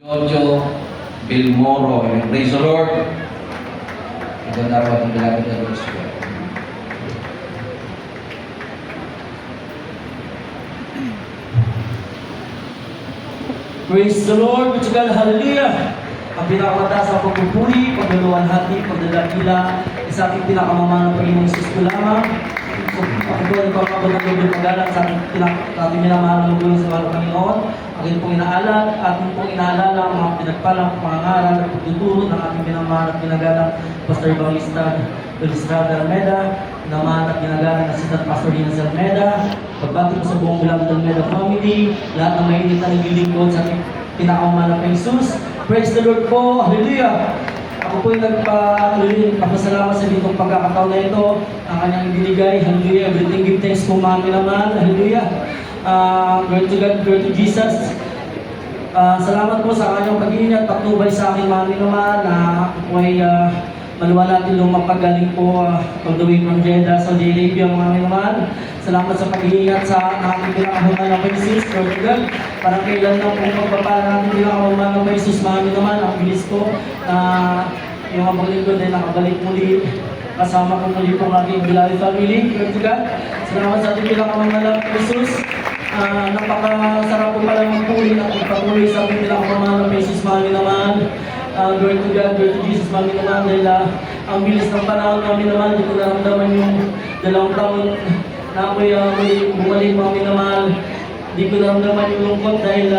Jojo Bilmoro. Praise the Lord. Ito dapat ang bilagad na Diyos ko. Praise the Lord, which God, hallelujah! Ang pinakamataas na pagpupuri, pagdaluwalhati, pagdadakila, sa ating pinakamamahal na Panginoong Isus ko lamang. Ako po ay pagkabot ng Lord paggalang sa ating minamahal na magulang sa mahal na Panginoon. Aking pong inaalat, ating pong inaalala ang mga pinagpalang pangangaral at pagtuturo ng ating minamahal at ginagalang Pastor Evangelista Estrada Almeda, minamahal at ginagalang na si Pastor Dinas Almeda, pagbati ko sa buong Bilagad Almeda family, lahat ng mainit na naglilingkod sa ating pinakamamahal na Jesus. Praise the Lord po, hallelujah! Ako po yung nagpapasalamat sa ditong pagkakataon na ito, ang kanyang ibinigay, hallelujah, everything give thanks po mga naman, hallelujah. Glory to God, glory to Jesus. Salamat po sa kanyang pag-iingat, patnubay sa aking mga naman, na ako po ay maluwalhati lumapagaling po on the way from Jeddah, Saudi Arabia mga naman. Salamat sa pag-iingat sa aking pinakahuman ng Jesus, glory to God. Parang kailan lang kung pagpapala natin pinakahuman ng Jesus mga naman, ang bilis po na yung abang lingkod ay nakabalik muli. Kasama ko muli po ang aking Bilali family, glory to God. Salamat sa ating pinakahuman ng Jesus. Napakasarap po pala magpuli at magpatuloy sa ating pinakahuman ng Jesus mga naman. Glory to God, glory to Jesus, mami naman, dahil ang bilis ng panahon, mami naman, hindi ko naramdaman yung 2 taon na ako'y bumalik, mami naman, hindi ko naramdaman yung lungkot dahil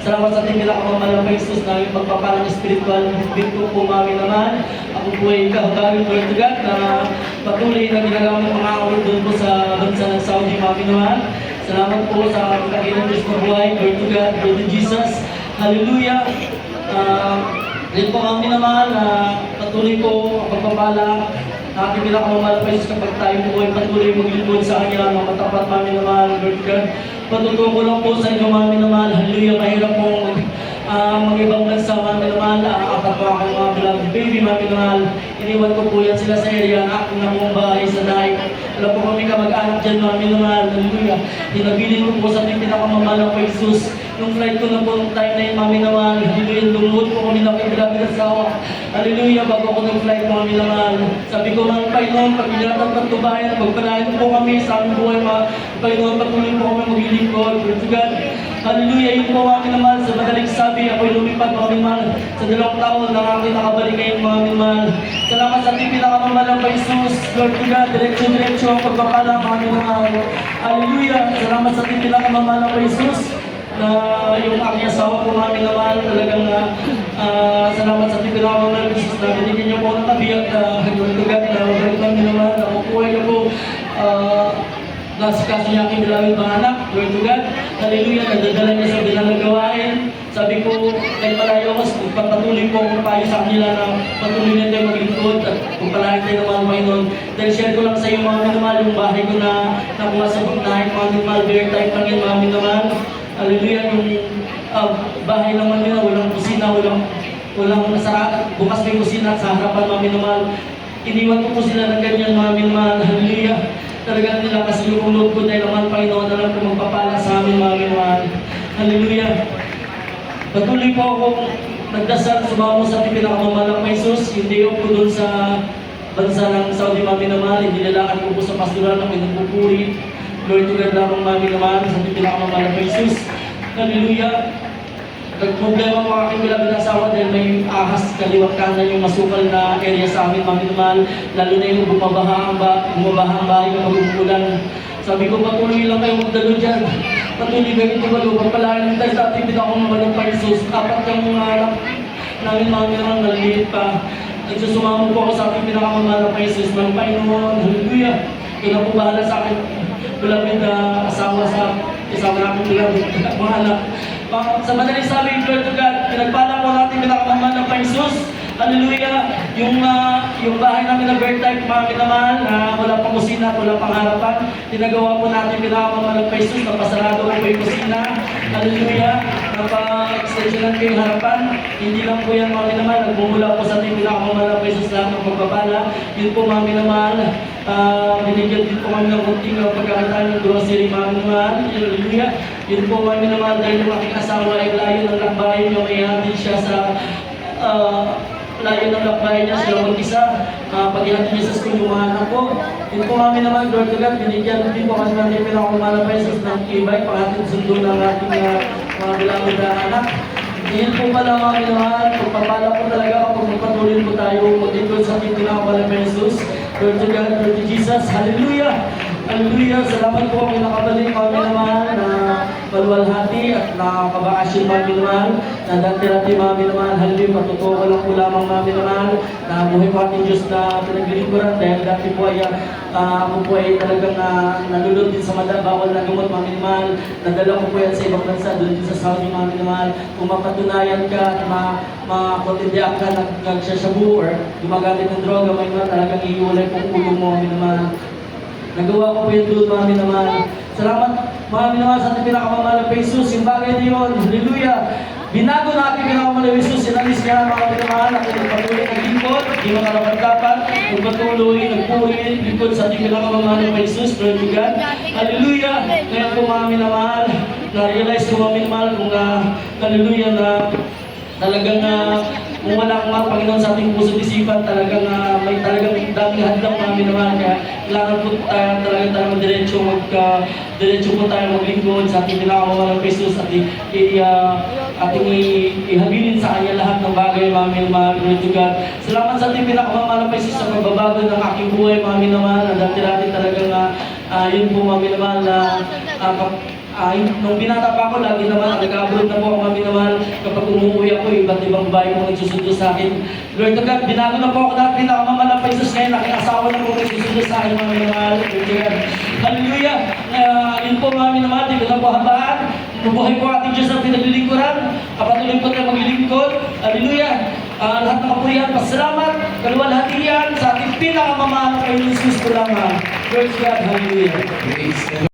salamat sa ating pinakamamahal na Jesus na yung pagpapalang spiritual ko po, mami naman. Ako po ay kahagawin, glory to God, na patuloy na ginagamit mga awit doon po sa bansa ng Saudi, mami naman. Salamat po sa kagilang Diyos na buhay, glory to God, glory to Jesus, hallelujah. Rin po kami naman patuloy po ang pagpapala na ating pinakamamahal pa kapag tayo po ay patuloy maglingkod sa kanya ng matapat mami naman, Lord God. Patutuwa ko lang po sa inyo mami naman, hallelujah, mahirap po mag-ibang bansa mami naman, apat po akong mga beloved baby mami naman. Iniwan ko po yan sila sa area na aking na pong bahay sa night. Alam po kami kamag-anak dyan mami naman, hallelujah. Hinabilin ko po sa ating pinakamamahal na Jesus. Yung flight ko na po nung time na yun, mami naman, hallelujah, lumuhod po kami na kay Bilagad asawa. Hallelujah, bago ako nag-flight, mami naman. Sabi ko, mga Panginoon, pag-inatan pagtubayan, pagpanahin po kami sa aming buhay, mga Panginoon, patuloy po kami maglilingkod. Praise God. Hallelujah, yun po mami naman, sa madaling sabi, ako'y lumipad, mami naman, sa 2 taon na ako'y nakabalik ngayon, mami naman. Salamat sa ating pinakamamalang pa Jesus, Lord God, diretso ang pagpapala, mami naman. Hallelujah, salamat sa ating pinakamamalang pa Jesus, na yung aking asawa po namin naman talagang salamat sa ating pinakamangal Jesus na binigyan niyo po ng tabiyak na hagultugat na mabalik namin naman ako po ay po nasa kaso niya aking bilawin mga anak, Lord to God, hallelujah, nagdadala niya sa binalagawain. Sabi ko, kahit malayo ako, pagpatuloy po akong payo sa kanila na patuloy na tayo maglingkod at pagpalahin tayo ng mga Panginoon. Dahil share ko lang sa iyo mga naman yung bahay ko na nakuha sa pagnahin mga naman, very time pangin mga naman. Hallelujah, yung bahay naman nila, walang kusina, walang nasara, bukas may kusina at sa harapan mami naman. Iniwan ko po sila ng ganyan mami naman, hallelujah. Talagang nila kasi yung loob ko dahil naman Panginoon na lang kung magpapala sa amin mami naman, hallelujah. Patuloy po ako nagdasal, sumama sa ating pinakamamalang Jesus, hindi ako doon sa bansa ng Saudi mami naman, inilalakad ko po sa pastoral na pinagpupuri. Glory to God lamang mami naman sa ating pinakamamalang Jesus. Hallelujah. Nagproblema po aking bilabid asawa dahil may ahas kaliwat kanan yung masukal na area sa amin mami naman. Lalo na yung bumabaha ang bahay kapag umuulan. Sabi ko, patuloy lang kayo magdalo dyan. Patuloy ganito ba lupa pala. Dahil sa ating pinakamamalang pa Jesus, 4 yung mga anak namin mami naman naliliit pa. Nagsusumamo po ako sa ating pinakamamalang pa Jesus ng Panginoon. Hallelujah. Ito na po bahala sa akin. Bilabid na asawa sa isama namin bilabid mga anak. Sa madaling sabi, glory to God, pinagpala po natin pinakamamahal ng Jesus. Hallelujah! Yung bahay namin na bird type, mami naman, wala pang kusina, wala pang harapan. Tinagawa po natin pinakamamahal ng Jesus, napasarado po yung kusina. Hallelujah! Napa-extensionan ko yung harapan. Hindi lang po yan, mami naman, nagmumula po sa ating pinakamamahal ng Jesus lang ng pagpapala. Yun po, mami naman, binigyan din po kami ng kunting pagkakataan ng grocery, mami naman. Hallelujah! Yun po mga minamahal dahil yung aking asawa ay layo ng lakbayin niyo, may hatid siya sa layo ng lakbayin niya, sila mag-isa. Pag-ihatid niya sa school yung mga anak ko. Yun po mga minamahal, Lord God, binigyan din po kasi natin pinakumala pesos ng e-bike, pang-ating sundo ng ating mga bilangin na anak. Yun po pala mga minamahal, pagpapala po talaga kapag magpatuloy po tayo mag-ikot sa ating pinakumala pesos. Lord God, Lord Jesus, hallelujah! Hallelujah! Salamat po ang nakabalik mga minamahal na maluwalhati at nakakabakasyon mga minamahal na dati-dati mga minamahal. Hallelujah! Patutuwa ko lang po lamang mga minamahal na buhay po ating Diyos na pinaglilingkuran dahil dati po ay ako po ay talagang nalulod din sa bawal na gamot mga minamahal. Nadala ko po yan sa ibang bansa, doon din sa Saudi mga minamahal. Kung mapatunayan ka at makotindihan ka nagsasyabu or gumagamit ng droga, may mga talagang iiwalay po ulo mo mga minamahal. Nagawa ko po yun doon mga minamahal. Salamat mga minamahal sa ating pinakamamahal na Jesus. Yung bagay na yun, hallelujah. Binago na ating pinakamamahal na Jesus. Sinalis niya mga minamahal. Ako nagpatuloy ng lingkod. Di makarapat-dapat. Nagpatuloy, nagpuri, lingkod sa ating pinakamamahal na Jesus. Glory to God. Hallelujah. Ngayon po mga minamahal, na-realize ko mga minamahal kung hallelujah na talagang kung wala akong mga Panginoon sa ating puso at isipan, talagang may talagang daming hadlang mga minamahal. Kaya kailangan po tayo diretso po tayo maglingkod sa ating pinakamamahal ng Jesus at ating ihabilin sa Kanya lahat ng bagay mga minamahal. Glory to God. Salamat sa ating pinakamamahal ng Jesus sa pagbabago ng aking buhay mga minamahal. Na dati-dati talagang yun po mga minamahal na nung binata pa ako, lagi naman nag-abroad na po ako mga minamahal. Kapag umuwi ako, iba't ibang bahay mo nagsusundo sa akin. Lord to God, binago na po ako dati pinakamamahal ng Jesus ngayon. Aking asawa na po nagsusundo sa akin mga minamahal. Lord to God. Hallelujah! Yun po mga minamahal, di ko na po habaan. Mabuhay po ating Diyos na pinaglilingkuran. Kapatuloy po tayo maglilingkod. Hallelujah! Lahat ng kapurihan, pasalamat, kaluwalhatian sa ating pinakamamahal ng Jesus ko lamang. Lord God, hallelujah! Praise the